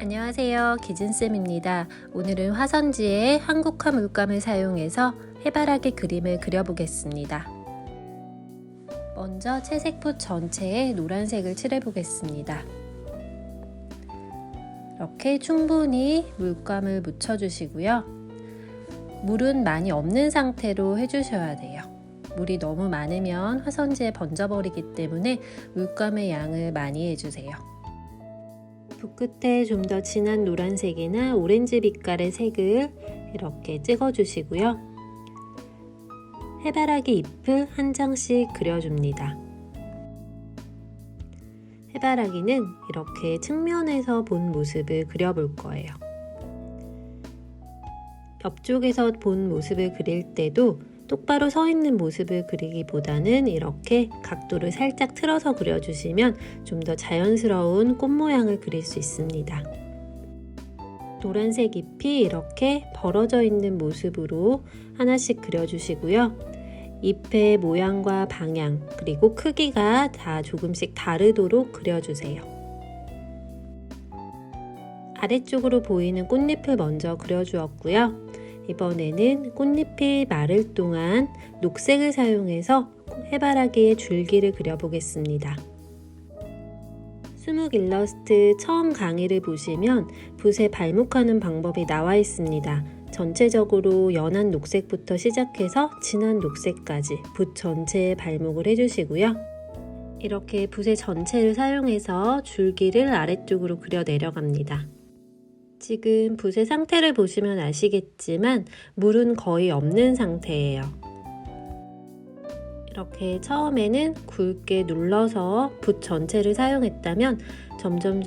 안녕하세요, 기진쌤입니다. 오늘은 화선지에 한국화 물감을 사용해서 해바라기 그림을 그려보겠습니다. 먼저 채색붓 전체에 노란색을 칠해보겠습니다. 이렇게 충분히 물감을 묻혀주시고요. 물은 많이 없는 상태로 해주셔야 돼요. 물이 너무 많으면 화선지에 번져버리기 때문에 물감의 양을 많이 해주세요. 붓 끝에 좀 더 진한 노란색이나 오렌지 빛깔의 색을 이렇게 찍어주시고요. 해바라기 잎을 한 장씩 그려줍니다. 해바라기는 이렇게 측면에서 본 모습을 그려볼 거예요. 옆쪽에서 본 모습을 그릴 때도 똑바로 서 있는 모습을 그리기보다는 이렇게 각도를 살짝 틀어서 그려주시면 좀 더 자연스러운 꽃 모양을 그릴 수 있습니다. 노란색 잎이 이렇게 벌어져 있는 모습으로 하나씩 그려주시고요. 잎의 모양과 방향 그리고 크기가 다 조금씩 다르도록 그려주세요. 아래쪽으로 보이는 꽃잎을 먼저 그려주었고요. 이번에는 꽃잎이 마를 동안 녹색을 사용해서 해바라기의 줄기를 그려보겠습니다. 수묵 일러스트 처음 강의를 보시면 붓에 발목하는 방법이 나와 있습니다. 전체적으로 연한 녹색부터 시작해서 진한 녹색까지 붓 전체에 발목을 해주시고요. 이렇게 붓의 전체를 사용해서 줄기를 아래쪽으로 그려 내려갑니다. 지금 붓의 상태를 보시면 아시겠지만 물은 거의 없는 상태예요. 이렇게 처음에는 굵게 눌러서 붓 전체를 사용했다면 점점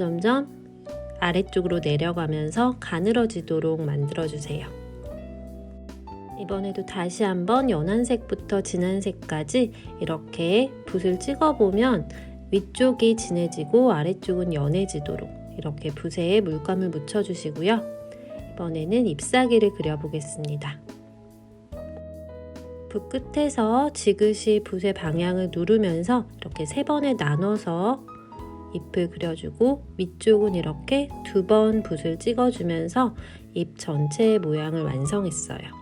아래쪽으로 내려가면서 가늘어지도록 만들어주세요. 이번에도 다시 한번 연한 색부터 진한 색까지 이렇게 붓을 찍어보면 위쪽이 진해지고 아래쪽은 연해지도록 이렇게 붓에 물감을 묻혀주시고요. 이번에는 잎사귀를 그려보겠습니다. 붓 끝에서 지그시 붓의 방향을 누르면서 이렇게 3번에 나눠서 잎을 그려주고 위쪽은 이렇게 2번 붓을 찍어주면서 잎 전체의 모양을 완성했어요.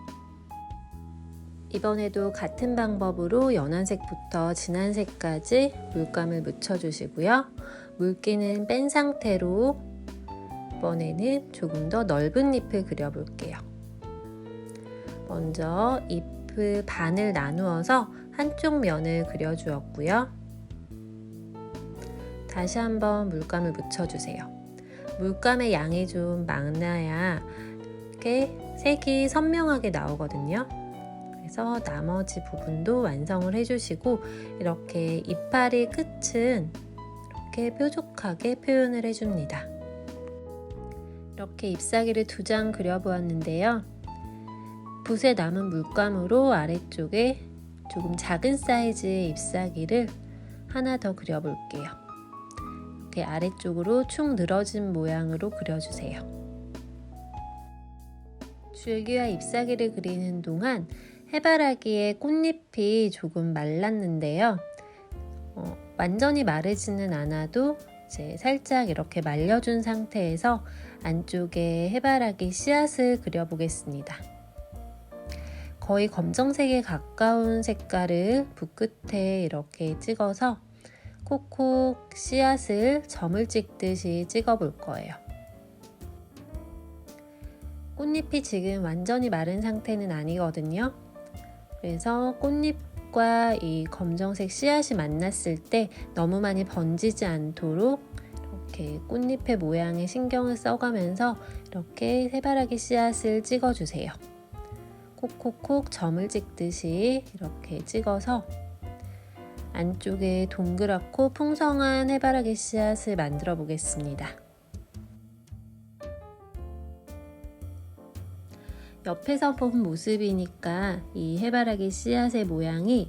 이번에도 같은 방법으로 연한 색부터 진한 색까지 물감을 묻혀주시고요. 물기는 뺀 상태로 이번에는 조금 더 넓은 잎을 그려볼게요. 먼저 잎을 반을 나누어서 한쪽 면을 그려주었고요. 다시 한번 물감을 묻혀주세요. 물감의 양이 좀 많아야 이렇게 색이 선명하게 나오거든요. 그래서 나머지 부분도 완성을 해주시고 이렇게 이파리 끝은 이렇게 뾰족하게 표현을 해줍니다. 이렇게 잎사귀를 2장 그려보았는데요. 붓에 남은 물감으로 아래쪽에 조금 작은 사이즈의 잎사귀를 하나 더 그려볼게요. 이렇게 아래쪽으로 축 늘어진 모양으로 그려주세요. 줄기와 잎사귀를 그리는 동안 해바라기의 꽃잎이 조금 말랐는데요. 완전히 마르지는 않아도 이제 살짝 이렇게 말려준 상태에서 안쪽에 해바라기 씨앗을 그려보겠습니다. 거의 검정색에 가까운 색깔을 붓 끝에 이렇게 찍어서 콕콕 씨앗을 점을 찍듯이 찍어 볼 거예요. 꽃잎이 지금 완전히 마른 상태는 아니거든요. 그래서 꽃잎과 이 검정색 씨앗이 만났을 때 너무 많이 번지지 않도록 이렇게 꽃잎의 모양에 신경을 써가면서 이렇게 해바라기 씨앗을 찍어주세요. 콕콕콕 점을 찍듯이 이렇게 찍어서 안쪽에 동그랗고 풍성한 해바라기 씨앗을 만들어 보겠습니다. 옆에서 본 모습이니까 이 해바라기 씨앗의 모양이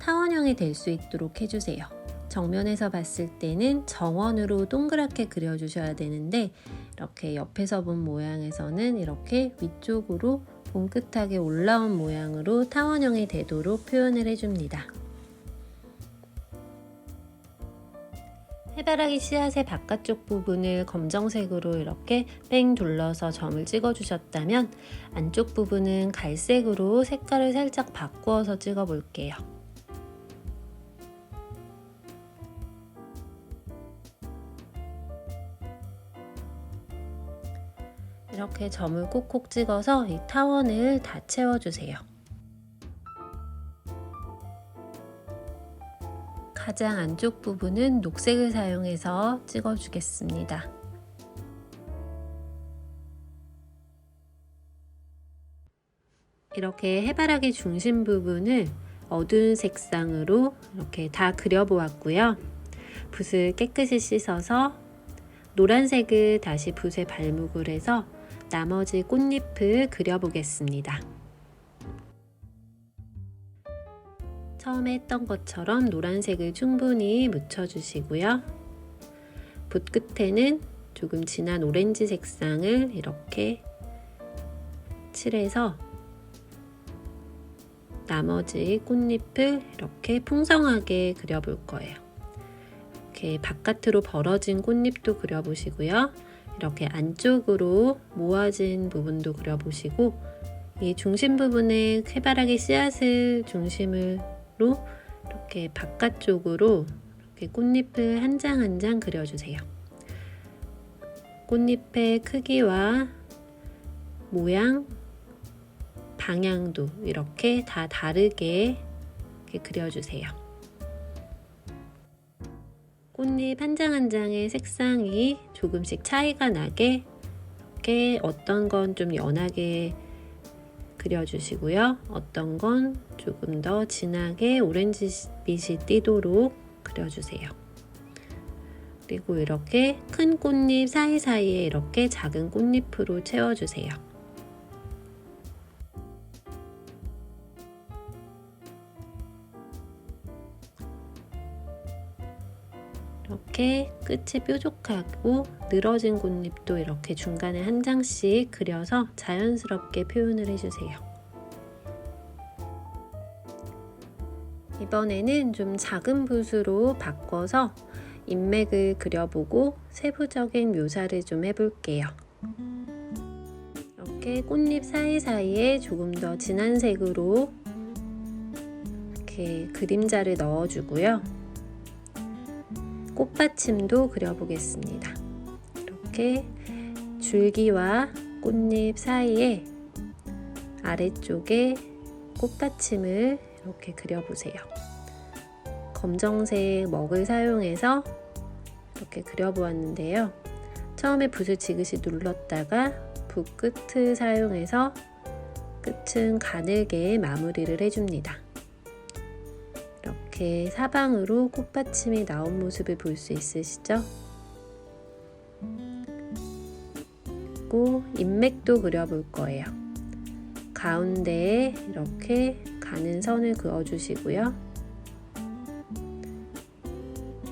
타원형이 될 수 있도록 해주세요. 정면에서 봤을 때는 정원으로 동그랗게 그려주셔야 되는데 이렇게 옆에서 본 모양에서는 이렇게 위쪽으로 봉긋하게 올라온 모양으로 타원형이 되도록 표현을 해줍니다. 해바라기 씨앗의 바깥쪽 부분을 검정색으로 이렇게 뺑 둘러서 점을 찍어 주셨다면 안쪽 부분은 갈색으로 색깔을 살짝 바꾸어서 찍어 볼게요. 이렇게 점을 콕콕 찍어서 이 타원을 다 채워주세요. 가장 안쪽 부분은 녹색을 사용해서 찍어주겠습니다. 이렇게 해바라기 중심 부분을 어두운 색상으로 이렇게 다 그려보았고요. 붓을 깨끗이 씻어서 노란색을 다시 붓에 발목을 해서 나머지 꽃잎을 그려보겠습니다. 처음에 했던 것처럼 노란색을 충분히 묻혀주시고요. 붓 끝에는 조금 진한 오렌지 색상을 이렇게 칠해서 나머지 꽃잎을 이렇게 풍성하게 그려볼 거예요. 이렇게 바깥으로 벌어진 꽃잎도 그려보시고요. 이렇게 안쪽으로 모아진 부분도 그려보시고 이 중심 부분에 해바라기 씨앗을 중심으로 이렇게 바깥쪽으로 이렇게 꽃잎을 한 장 한 장 그려주세요. 꽃잎의 크기와 모양, 방향도 이렇게 다 다르게 이렇게 그려주세요. 꽃잎 한 장 한 장의 색상이 조금씩 차이가 나게 이렇게 어떤 건 좀 연하게 그려주시고요. 어떤 건 조금 더 진하게 오렌지빛이 띄도록 그려주세요. 그리고 이렇게 큰 꽃잎 사이사이에 이렇게 작은 꽃잎으로 채워주세요. 이렇게 끝이 뾰족하고 늘어진 꽃잎도 이렇게 중간에 한 장씩 그려서 자연스럽게 표현을 해주세요. 이번에는 좀 작은 붓으로 바꿔서 인맥을 그려보고 세부적인 묘사를 좀 해볼게요. 이렇게 꽃잎 사이사이에 조금 더 진한 색으로 이렇게 그림자를 넣어주고요. 꽃받침도 그려보겠습니다. 이렇게 줄기와 꽃잎 사이에 아래쪽에 꽃받침을 이렇게 그려보세요. 검정색 먹을 사용해서 이렇게 그려보았는데요. 처음에 붓을 지그시 눌렀다가 붓 끝을 사용해서 끝은 가늘게 마무리를 해줍니다. 이렇게 사방으로 꽃받침이 나온 모습을 볼 수 있으시죠? 그리고 인맥도 그려볼 거예요. 가운데에 이렇게 가는 선을 그어주시고요.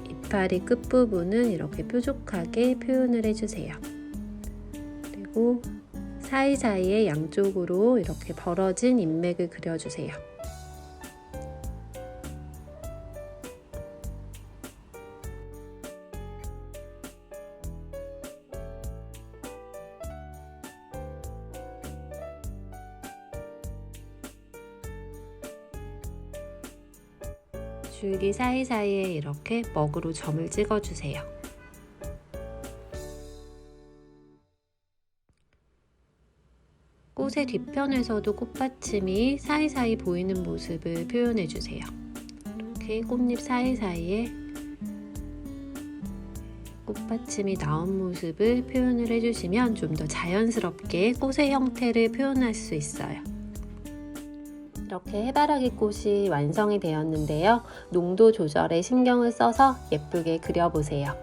이파리 끝부분은 이렇게 뾰족하게 표현을 해주세요. 그리고 사이사이에 양쪽으로 이렇게 벌어진 인맥을 그려주세요. 줄기 사이사이에 이렇게 먹으로 점을 찍어주세요. 꽃의 뒤편에서도 꽃받침이 사이사이 보이는 모습을 표현해주세요. 이렇게 꽃잎 사이사이에 꽃받침이 나온 모습을 표현을 해주시면 좀 더 자연스럽게 꽃의 형태를 표현할 수 있어요. 이렇게 해바라기 꽃이 완성이 되었는데요. 농도 조절에 신경을 써서 예쁘게 그려보세요.